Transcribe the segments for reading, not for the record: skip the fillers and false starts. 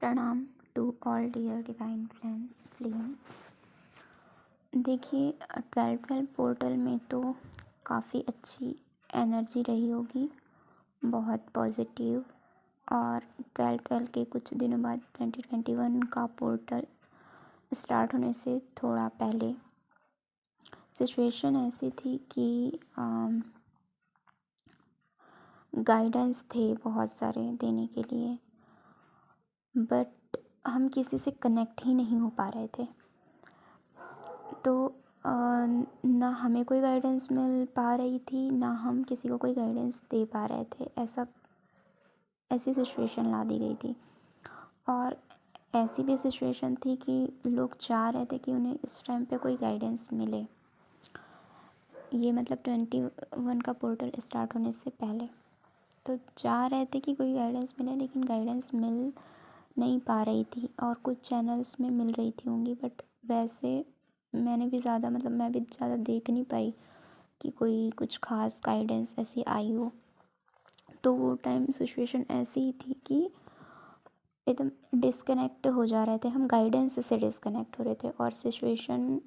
प्रणाम to all dear divine flames. देखिए, 12-12 portal में तो काफ़ी अच्छी एनर्जी रही होगी, बहुत पॉजिटिव। और 12-12 के कुछ दिनों बाद 2021 का पोर्टल स्टार्ट होने से थोड़ा पहले सिचुएशन ऐसी थी कि गाइडेंस थे बहुत सारे देने के लिए, बट हम किसी से कनेक्ट ही नहीं हो पा रहे थे। तो ना हमें कोई गाइडेंस मिल पा रही थी, ना हम किसी को कोई गाइडेंस दे पा रहे थे। ऐसी सिचुएशन ला दी गई थी। और ऐसी भी सिचुएशन थी कि लोग चाह रहे थे कि उन्हें इस टाइम पे कोई गाइडेंस मिले। ये मतलब 21 का पोर्टल स्टार्ट होने से पहले तो चाह रहे थे कि कोई गाइडेंस मिले, लेकिन गाइडेंस मिल नहीं पा रही थी। और कुछ चैनल्स में मिल रही थी होंगी, बट वैसे मैं भी ज़्यादा देख नहीं पाई कि कोई कुछ ख़ास गाइडेंस ऐसी आई हो। तो वो टाइम सिचुएशन ऐसी ही थी कि एकदम डिस्कनेक्ट हो जा रहे थे हम, गाइडेंस से डिस्कनेक्ट हो रहे थे। और सिचुएशन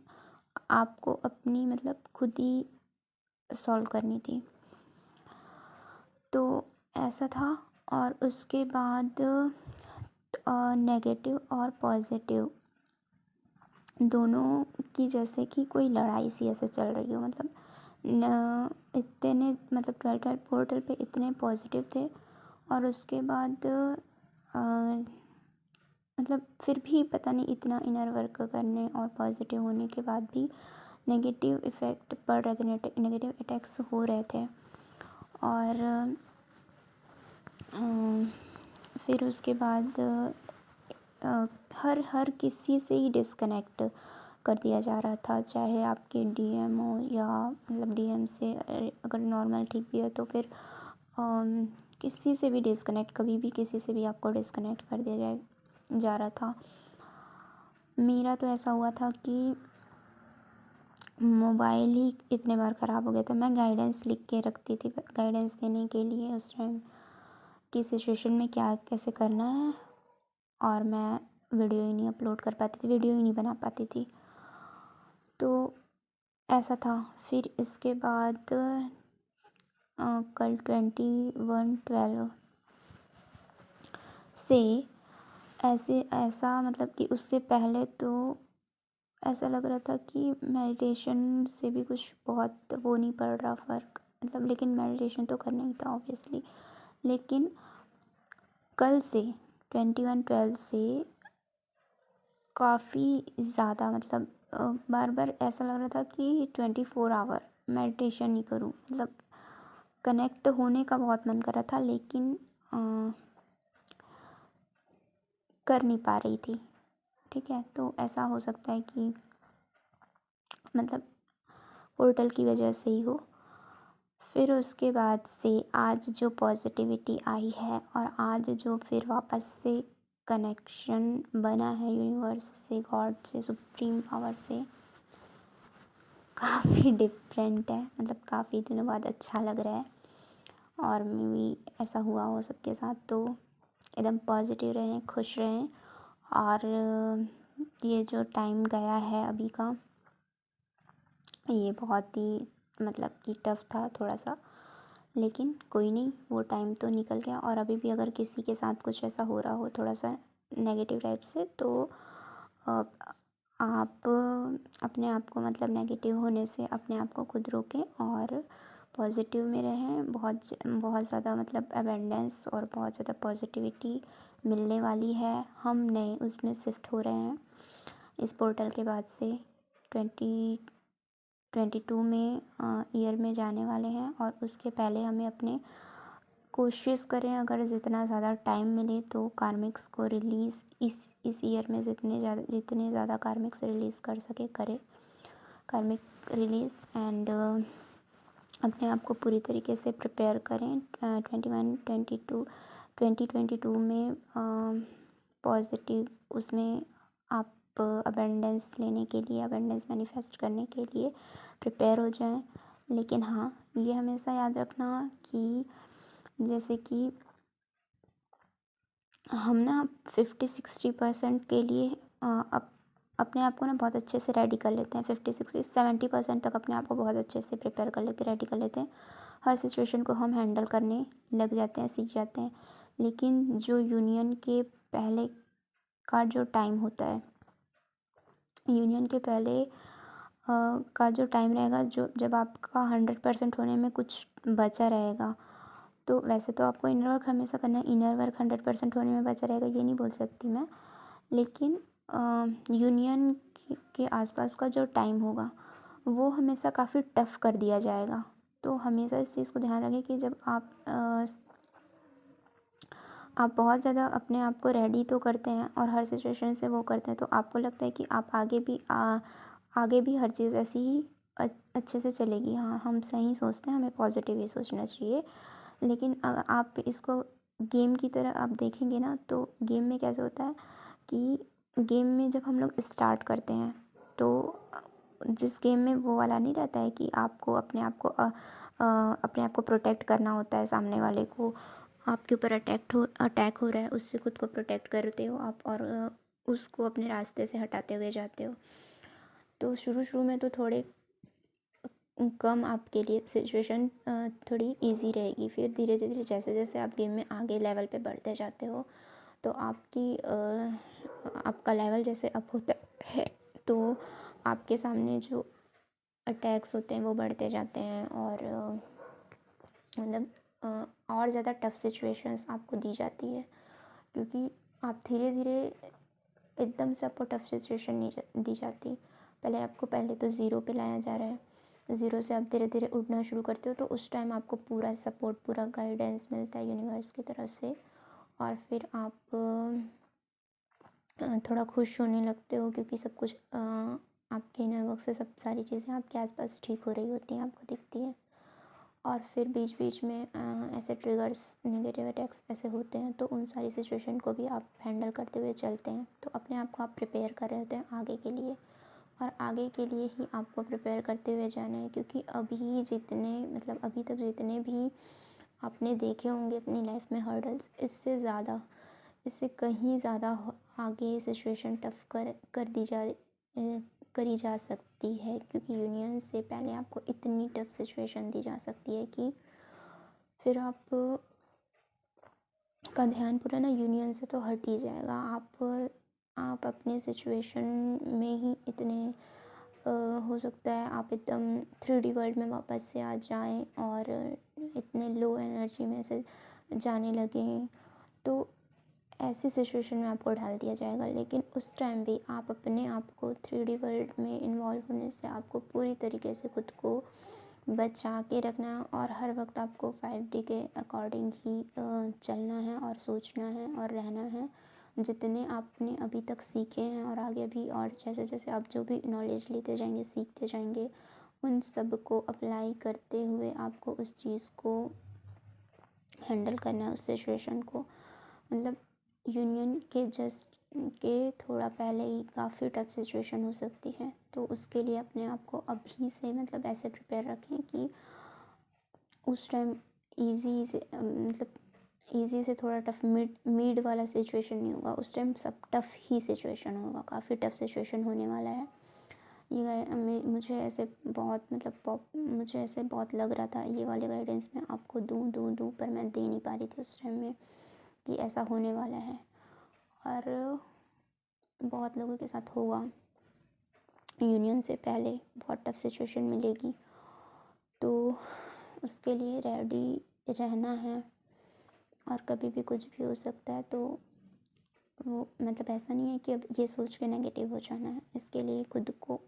आपको अपनी खुद ही सॉल्व करनी थी। तो ऐसा था। और उसके बाद नेगेटिव और पॉजिटिव दोनों की जैसे कि कोई लड़ाई सी ऐसे चल रही हो। इतने 12-12 पोर्टल पे इतने पॉजिटिव थे, और उसके बाद फिर भी पता नहीं, इतना इनर वर्क करने और पॉजिटिव होने के बाद भी नेगेटिव इफ़ेक्ट पड़ रहे थे, नेगेटिव अटैक्स हो रहे थे। और फिर उसके बाद हर किसी से ही डिस्कनेक्ट कर दिया जा रहा था, चाहे आपके डीएम हो या डीएम से अगर नॉर्मल ठीक भी है तो फिर किसी से भी डिस्कनेक्ट, कभी भी किसी से भी आपको डिस्कनेक्ट कर दिया जा रहा था। मेरा तो ऐसा हुआ था कि मोबाइल ही इतने बार ख़राब हो गया था। मैं गाइडेंस लिख के रखती थी, गाइडेंस देने के लिए उस टाइम की सिचुएशन में क्या कैसे करना है, और मैं वीडियो ही नहीं अपलोड कर पाती थी, वीडियो ही नहीं बना पाती थी। तो ऐसा था। फिर इसके बाद कल 21/12 से ऐसा कि उससे पहले तो ऐसा लग रहा था कि मेडिटेशन से भी कुछ बहुत वो नहीं पड़ रहा फ़र्क, लेकिन मेडिटेशन तो करना ही था ऑब्वियसली। लेकिन कल से 21/12 से काफ़ी ज़्यादा बार बार ऐसा लग रहा था कि 24 आवर मेडिटेशन ही करूं। कनेक्ट होने का बहुत मन कर रहा था, लेकिन कर नहीं पा रही थी। ठीक है, तो ऐसा हो सकता है कि पोर्टल की वजह से ही हो। फिर उसके बाद से आज जो पॉजिटिविटी आई है, और आज जो फिर वापस से कनेक्शन बना है यूनिवर्स से, गॉड से, सुप्रीम पावर से, काफ़ी डिफरेंट है। काफ़ी दिनों बाद अच्छा लग रहा है। और मैं भी ऐसा हुआ हो सबके साथ, तो एकदम पॉजिटिव रहें, खुश रहें। और ये जो टाइम गया है अभी का, ये बहुत ही कि टफ़ था थोड़ा सा, लेकिन कोई नहीं, वो टाइम तो निकल गया। और अभी भी अगर किसी के साथ कुछ ऐसा हो रहा हो थोड़ा सा नेगेटिव टाइप से, तो आप अपने आप को नेगेटिव होने से अपने आप को खुद रोकें और पॉजिटिव में रहें। बहुत ज़्यादा अबेंडेंस और बहुत ज़्यादा पॉजिटिविटी मिलने वाली है। हम नए उसमें शिफ्ट हो रहे हैं इस पोर्टल के बाद से। 2022 में ईयर में जाने वाले हैं, और उसके पहले हमें अपने कोशिश करें, अगर जितना ज़्यादा टाइम मिले तो कार्मिक्स को रिलीज़ इस ईयर में जितने ज़्यादा कार्मिक्स रिलीज़ कर सके करें, कार्मिक रिलीज़। एंड अपने आप को पूरी तरीके से प्रिपेयर करें 2022 में पॉजिटिव उसमें आप अबेंडेंस लेने के लिए, अबेंडेंस मैनिफेस्ट करने के लिए प्रिपेयर हो जाएं। लेकिन हाँ, ये हमेशा याद रखना कि जैसे कि हम ना 50-60% के लिए अपने आप को ना बहुत अच्छे से रेडी कर लेते हैं। 50-60-70% तक अपने आप को बहुत अच्छे से प्रिपेयर कर लेते हैं, रेडी कर लेते हैं। हर सिचुएशन को हम हैंडल करने लग जाते हैं, सीख जाते हैं। लेकिन जो यूनियन के पहले का जो टाइम होता है, यूनियन के पहले का जो टाइम रहेगा, जो जब आपका 100% होने में कुछ बचा रहेगा, तो वैसे तो आपको इनर वर्क हमेशा करना है। इनर वर्क 100% होने में बचा रहेगा ये नहीं बोल सकती मैं, लेकिन यूनियन के आसपास का जो टाइम होगा वो हमेशा काफ़ी टफ़ कर दिया जाएगा। तो हमेशा इस चीज़ को ध्यान रखें कि जब आप बहुत ज़्यादा अपने आप को रेडी तो करते हैं और हर सिचुएशन से वो करते हैं, तो आपको लगता है कि आप आगे भी हर चीज़ ऐसी ही अच्छे से चलेगी। हाँ, हम सही सोचते हैं, हमें पॉजिटिव ही सोचना चाहिए। लेकिन आप इसको गेम की तरह आप देखेंगे ना, तो गेम में कैसे होता है कि गेम में जब हम लोग स्टार्ट करते हैं, तो जिस गेम में वो वाला नहीं रहता है कि आपको अपने आप को प्रोटेक्ट करना होता है, सामने वाले को आपके ऊपर अटैक हो रहा है, उससे खुद को प्रोटेक्ट करते हो आप, और उसको अपने रास्ते से हटाते हुए जाते हो। तो शुरू में तो थोड़े कम आपके लिए सिचुएशन थोड़ी इजी रहेगी। फिर धीरे धीरे जैसे जैसे आप गेम में आगे लेवल पे बढ़ते जाते हो, तो आपका लेवल जैसे अप होता है, तो आपके सामने जो अटैक्स होते हैं वो बढ़ते जाते हैं, और मतलब और ज़्यादा टफ सिचुएशंस आपको दी जाती है, क्योंकि आप धीरे धीरे एकदम से आपको टफ सिचुएशन नहीं दी जाती। पहले तो ज़ीरो पे लाया जा रहा है। ज़ीरो से आप धीरे धीरे उड़ना शुरू करते हो, तो उस टाइम आपको पूरा सपोर्ट, पूरा गाइडेंस मिलता है यूनिवर्स की तरफ से, और फिर आप थोड़ा खुश होने लगते हो, क्योंकि सब कुछ आपके इनर वर्क से सब सारी चीज़ें आपके आसपास ठीक हो रही होती हैं, आपको दिखती है। और फिर बीच बीच में ऐसे ट्रिगर्स, नेगेटिव अटैक्स ऐसे होते हैं, तो उन सारी सिचुएशन को भी आप हैंडल करते हुए चलते हैं। तो अपने आप को आप प्रिपेयर कर रहे होते हैं आगे के लिए, और आगे के लिए ही आपको प्रिपेयर करते हुए जाना है, क्योंकि अभी तक जितने भी आपने देखे होंगे अपनी लाइफ में हर्डल्स, इससे कहीं ज़्यादा आगे सिचुएशन टफ करी जा सकती है, क्योंकि यूनियन से पहले आपको इतनी टफ सिचुएशन दी जा सकती है कि फिर आप का ध्यान पूरा ना यूनियन से तो हट ही जाएगा। आप अपने सिचुएशन में ही इतने हो सकता है आप एकदम 3D वर्ल्ड में वापस से आ जाएं, और इतने लो एनर्जी में से जाने लगें, तो ऐसी सिचुएशन में आपको डाल दिया जाएगा। लेकिन उस टाइम भी आप अपने आप को 3D वर्ल्ड में इन्वॉल्व होने से आपको पूरी तरीके से खुद को बचा के रखना है, और हर वक्त आपको 5D के अकॉर्डिंग ही चलना है और सोचना है और रहना है। जितने आपने अभी तक सीखे हैं और आगे भी, और जैसे जैसे आप जो भी नॉलेज लेते जाएंगे, सीखते जाएंगे, उन सब को अप्लाई करते हुए आपको उस चीज़ को हैंडल करना है, उस सिचुएशन को। मतलब यूनियन के थोड़ा पहले ही काफ़ी टफ सिचुएशन हो सकती है, तो उसके लिए अपने आप को अभी से मतलब ऐसे प्रिपेयर रखें कि उस टाइम ईज़ी से थोड़ा टफ मिड वाला सिचुएशन नहीं होगा, उस टाइम सब टफ ही सिचुएशन होगा, काफ़ी टफ सिचुएशन होने वाला है। मुझे ऐसे बहुत लग रहा था ये वाले गाइडेंस मैं आपको दूँ पर मैं दे नहीं पा रही थी उस टाइम में, कि ऐसा होने वाला है, और बहुत लोगों के साथ होगा। यूनियन से पहले बहुत टफ सिचुएशन मिलेगी, तो उसके लिए रेडी रहना है, और कभी भी कुछ भी हो सकता है। तो वो मतलब ऐसा नहीं है कि अब ये सोच के नेगेटिव हो जाना है, इसके लिए खुद को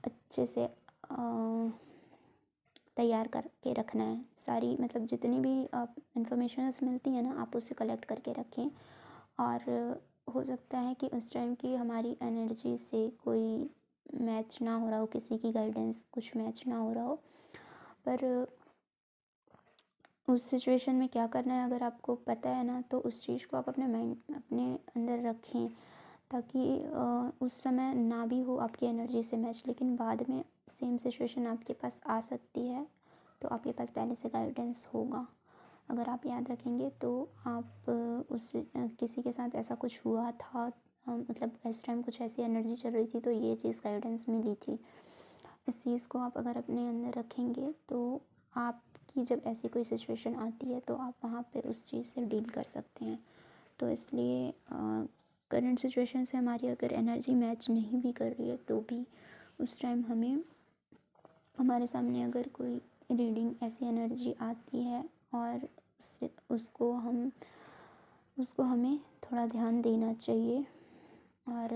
अच्छे से तैयार करके रखना है। सारी मतलब जितनी भी इंफॉर्मेशन मिलती है ना, आप उसे कलेक्ट करके रखें, और हो सकता है कि उस टाइम की हमारी एनर्जी से कोई मैच ना हो रहा हो, किसी की गाइडेंस कुछ मैच ना हो रहा हो, पर उस सिचुएशन में क्या करना है अगर आपको पता है ना, तो उस चीज़ को आप अपने अंदर रखें, ताकि उस समय ना भी हो आपकी एनर्जी से मैच, लेकिन बाद में सेम सिचुएशन आपके पास आ सकती है, तो आपके पास पहले से गाइडेंस होगा। अगर आप याद रखेंगे तो आप उस किसी के साथ ऐसा कुछ हुआ था, मतलब इस टाइम कुछ ऐसी एनर्जी चल रही थी तो ये चीज़ गाइडेंस मिली थी। इस चीज़ को आप अगर अपने अंदर रखेंगे तो आपकी जब ऐसी कोई सिचुएशन आती है तो आप वहाँ पे उस चीज़ से डील कर सकते हैं। तो इसलिए करंट सिचुएशन से हमारी अगर एनर्जी मैच नहीं भी कर रही है तो भी उस टाइम हमें, हमारे सामने अगर कोई रीडिंग ऐसी एनर्जी आती है और उसको हमें थोड़ा ध्यान देना चाहिए और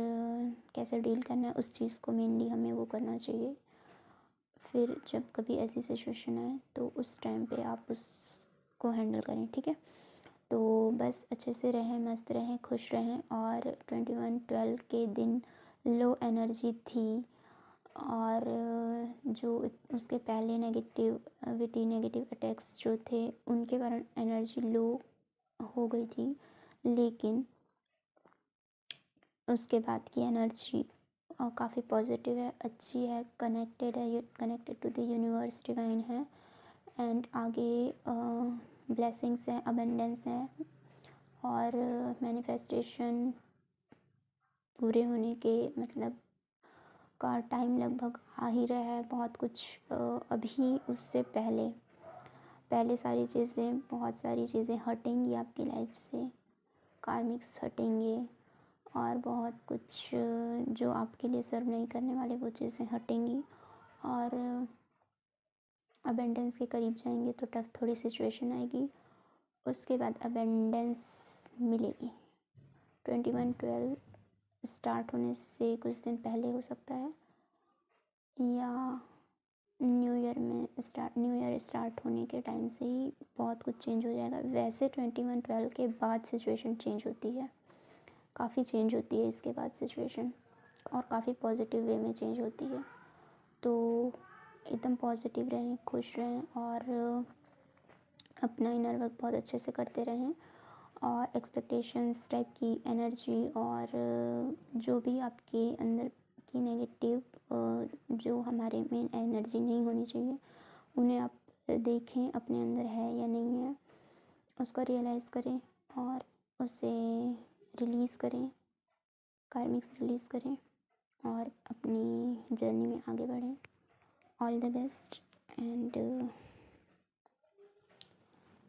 कैसे डील करना है उस चीज़ को मेनली हमें वो करना चाहिए। फिर जब कभी ऐसी सिचुएशन आए तो उस टाइम पे आप उसको हैंडल करें, ठीक है। तो बस अच्छे से रहें, मस्त रहें, खुश रहें। और 21/12 के दिन लो एनर्जी थी और जो उसके पहले नेगेटिव अटैक्स जो थे उनके कारण एनर्जी लो हो गई थी, लेकिन उसके बाद की एनर्जी काफ़ी पॉजिटिव है, अच्छी है, connected to the universe, divine है। एंड आगे ब्लेसिंग्स हैं, अबंडेंस है और मैनिफेस्टेशन पूरे होने के मतलब का टाइम लगभग आ ही रहा है। बहुत कुछ अभी उससे पहले बहुत सारी चीज़ें हटेंगी आपकी लाइफ से, कार्मिक्स हटेंगे और बहुत कुछ जो आपके लिए सर्व नहीं करने वाले वो चीज़ें हटेंगी और अबेंडेंस के करीब जाएंगे तो टफ थोड़ी सिचुएशन आएगी, उसके बाद अबेंडेंस मिलेगी। 21/12 स्टार्ट होने से कुछ दिन पहले हो सकता है या न्यू ईयर स्टार्ट होने के टाइम से ही बहुत कुछ चेंज हो जाएगा। वैसे 21/12 के बाद सिचुएशन चेंज होती है, काफ़ी चेंज होती है इसके बाद सिचुएशन और काफ़ी पॉजिटिव वे में चेंज होती है। तो एकदम पॉजिटिव रहें, खुश रहें और अपना इनर वर्क बहुत अच्छे से करते रहें और एक्सपेक्टेशंस टाइप की एनर्जी और जो भी आपके अंदर की नेगेटिव जो हमारे में एनर्जी नहीं होनी चाहिए उन्हें आप देखें अपने अंदर है या नहीं है, उसको रियलाइज़ करें और उसे रिलीज़ करें, कार्मिक्स रिलीज़ करें और अपनी जर्नी में आगे बढ़ें। All the best and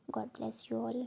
God bless you all.